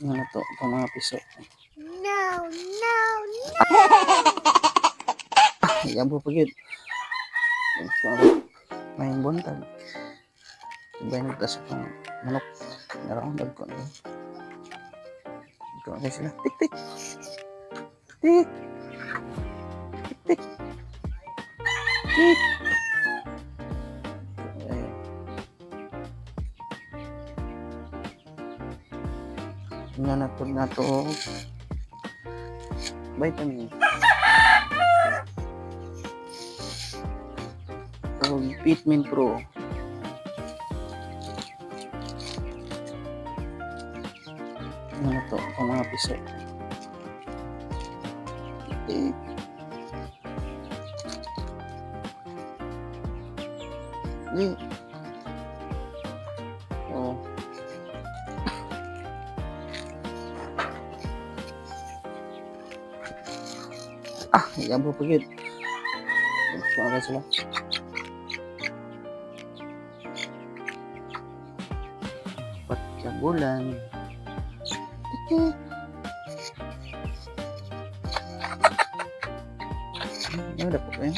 Ano to? Itong mga piso. No, no, no! Yan po pagid. May buntag. Sabay nagtasok ng manok. Naroon ko na. Ito na sila. Tik, tik. Tik. Tik, tik. Tik. Tingnan na to. Vitamin. So, Vitamin Pro. Ano to? Itong mga piso. Eh. Eh. Oh. Yan po pagid. Ito na sila. Patyabulan. Tik. Ano na po kayo?